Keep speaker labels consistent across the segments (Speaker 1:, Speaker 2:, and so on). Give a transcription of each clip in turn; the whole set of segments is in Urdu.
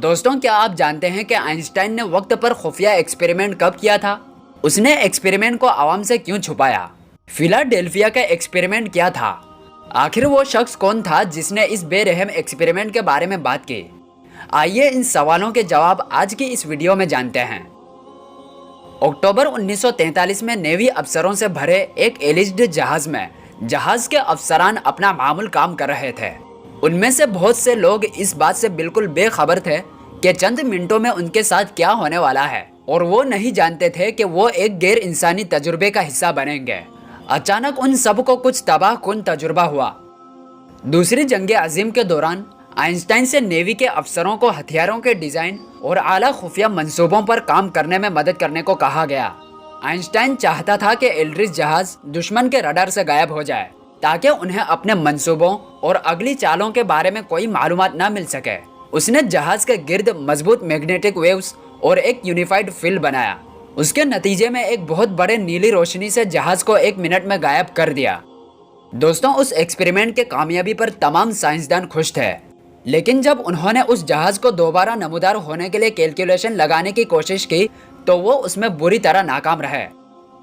Speaker 1: دوستوں، کیا آپ جانتے ہیں کہ آئنسٹائن نے وقت پر خفیہ ایکسپیریمنٹ کب کیا تھا؟ اس نے ایکسپیریمنٹ کو عوام سے کیوں چھپایا؟ فیلاڈیلفیا کا ایکسپیریمنٹ کیا تھا؟ آخر وہ شخص کون تھا جس نے اس بے رحم ایکسپیریمنٹ کے بارے میں بات کی؟ آئیے ان سوالوں کے جواب آج کی اس ویڈیو میں جانتے ہیں۔ اکتوبر 1943 میں نیوی افسروں سے بھرے ایک ایلیجڈ جہاز میں جہاز کے افسران اپنا معمول کام کر رہے تھے۔ ان میں سے بہت سے لوگ اس بات سے بالکل بے خبر تھے کہ چند منٹوں میں ان کے ساتھ کیا ہونے والا ہے، اور وہ نہیں جانتے تھے کہ وہ ایک غیر انسانی تجربے کا حصہ بنیں گے۔ اچانک ان سب کو کچھ تباہ کن تجربہ ہوا۔ دوسری جنگ عظیم کے دوران آئنسٹائن سے نیوی کے افسروں کو ہتھیاروں کے ڈیزائن اور اعلیٰ خفیہ منصوبوں پر کام کرنے میں مدد کرنے کو کہا گیا۔ آئنسٹائن چاہتا تھا کہ ایلڈرچ جہاز دشمن کے رڈار سے غائب ہو جائے تاکہ انہیں اپنے منصوبوں اور اگلی چالوں کے بارے میں کوئی معلومات نہ مل سکے۔ اس نے جہاز کے گرد مضبوط میگنیٹک ویوز اور ایک یونیفائڈ فیلڈ بنایا۔ اس کے نتیجے میں ایک بہت بڑے نیلی روشنی سے جہاز کو 1 منٹ میں غائب کر دیا۔ دوستوں، اس ایکسپیریمنٹ کے کامیابی پر تمام سائنسدان خوش تھے، لیکن جب انہوں نے اس جہاز کو دوبارہ نمودار ہونے کے لیے کیلکولیشن لگانے کی کوشش کی تو وہ اس میں بری طرح ناکام رہے۔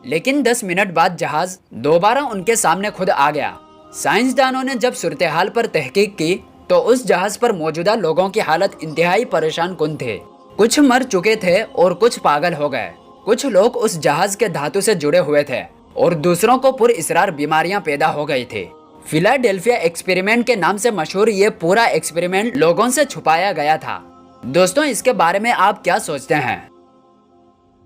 Speaker 1: لیکن 10 منٹ بعد جہاز دوبارہ ان کے سامنے خود آ گیا۔ سائنسدانوں نے جب صورتحال پر تحقیق کی تو اس جہاز پر موجودہ لوگوں کی حالت انتہائی پریشان کن تھی۔ کچھ مر چکے تھے اور کچھ پاگل ہو گئے۔ کچھ لوگ اس جہاز کے دھاتوں سے جڑے ہوئے تھے اور دوسروں کو پر اسرار بیماریاں پیدا ہو گئی تھی۔ فیلاڈیلفیا ایکسپیریمنٹ کے نام سے مشہور یہ پورا ایکسپیریمنٹ لوگوں سے چھپایا گیا تھا۔ دوستوں، اس کے بارے میں آپ کیا سوچتے ہیں؟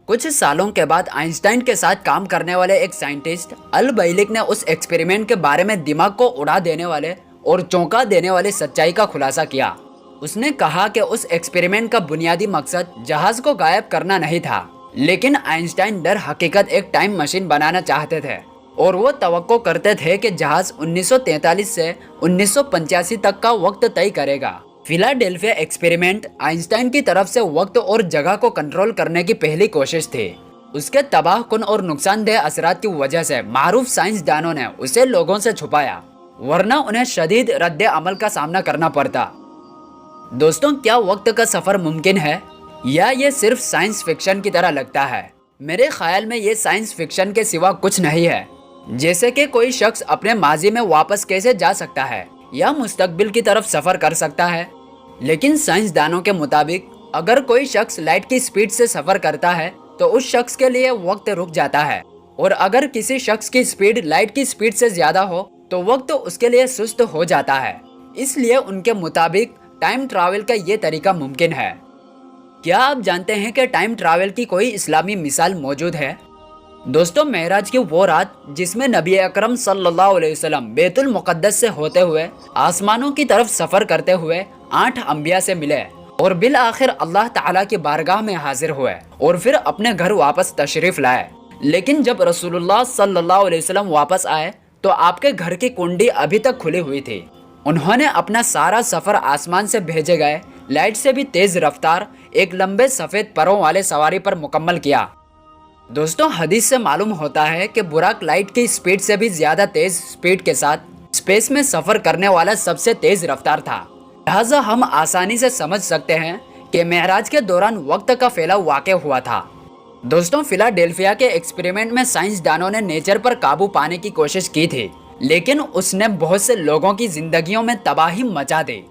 Speaker 1: کچھ سالوں کے بعد آئنسٹائن کے ساتھ کام کرنے والے ایک سائنٹسٹ البیلک نے اس ایکسپیریمنٹ کے بارے میں دماغ کو اڑا دینے والے اور چونکا دینے والی سچائی کا خلاصہ کیا۔ اس نے کہا کہ اس ایکسپیریمنٹ کا بنیادی مقصد جہاز کو غائب کرنا نہیں تھا، لیکن آئنسٹائن در حقیقت ایک ٹائم مشین بنانا چاہتے تھے، اور وہ توقع کرتے تھے کہ جہاز 1943 سے 1985 تک کا وقت طے کرے گا۔ فیلاڈیلفیا ایکسپیریمنٹ آئنسٹائن کی طرف سے وقت اور جگہ کو کنٹرول کرنے کی پہلی کوشش تھی۔ اس کے تباہ کن اور نقصان دہ اثرات کی وجہ سے معروف سائنسدانوں نے اسے لوگوں سے چھپایا، ورنہ انہیں شدید رد عمل کا سامنا کرنا پڑتا۔ دوستوں، کیا وقت کا سفر ممکن ہے یا یہ صرف سائنس فکشن کی طرح لگتا ہے؟ میرے خیال میں یہ سائنس فکشن کے سوا کچھ نہیں ہے۔ جیسے کہ کوئی شخص اپنے ماضی میں واپس کیسے جا سکتا ہے یا مستقبل کی طرف سفر کر سکتا ہے، لیکن سائنسدانوں کے مطابق اگر کوئی شخص لائٹ کی سپیڈ سے سفر کرتا ہے تو اس شخص کے لیے وقت رک جاتا ہے، اور اگر کسی شخص کی سپیڈ لائٹ کی سپیڈ سے زیادہ ہو تو وقت اس کے لیے سست ہو جاتا ہے۔ اس لیے ان کے مطابق ٹائم ٹریول کا یہ طریقہ ممکن ہے۔ کیا آپ جانتے ہیں کہ ٹائم ٹریول کی کوئی اسلامی مثال موجود ہے؟ دوستوں، معراج کی وہ رات جس میں نبی اکرم صلی اللہ علیہ وسلم بیت المقدس سے ہوتے ہوئے آسمانوں کی طرف سفر کرتے ہوئے 8 انبیاء سے ملے اور بالآخر اللہ تعالیٰ کی بارگاہ میں حاضر ہوئے اور پھر اپنے گھر واپس تشریف لائے۔ لیکن جب رسول اللہ صلی اللہ علیہ وسلم واپس آئے تو آپ کے گھر کی کنڈی ابھی تک کھلی ہوئی تھی۔ انہوں نے اپنا سارا سفر آسمان سے بھیجے گئے لائٹ سے بھی تیز رفتار ایک لمبے سفید پروں والے سواری پر مکمل کیا۔ دوستوں، حدیث سے معلوم ہوتا ہے کہ براق لائٹ کی سپیڈ سے بھی زیادہ تیز سپیڈ کے ساتھ اسپیس میں سفر کرنے والا سب سے تیز رفتار تھا۔ لہٰذا ہم آسانی سے سمجھ سکتے ہیں کہ معراج کے دوران وقت کا پھیلاؤ واقع ہوا تھا۔ دوستوں، فیلاڈیلفیا کے ایکسپیریمنٹ میں سائنسدانوں نے نیچر پر قابو پانے کی کوشش کی تھی، لیکن اس نے بہت سے لوگوں کی زندگیوں میں تباہی مچا دی۔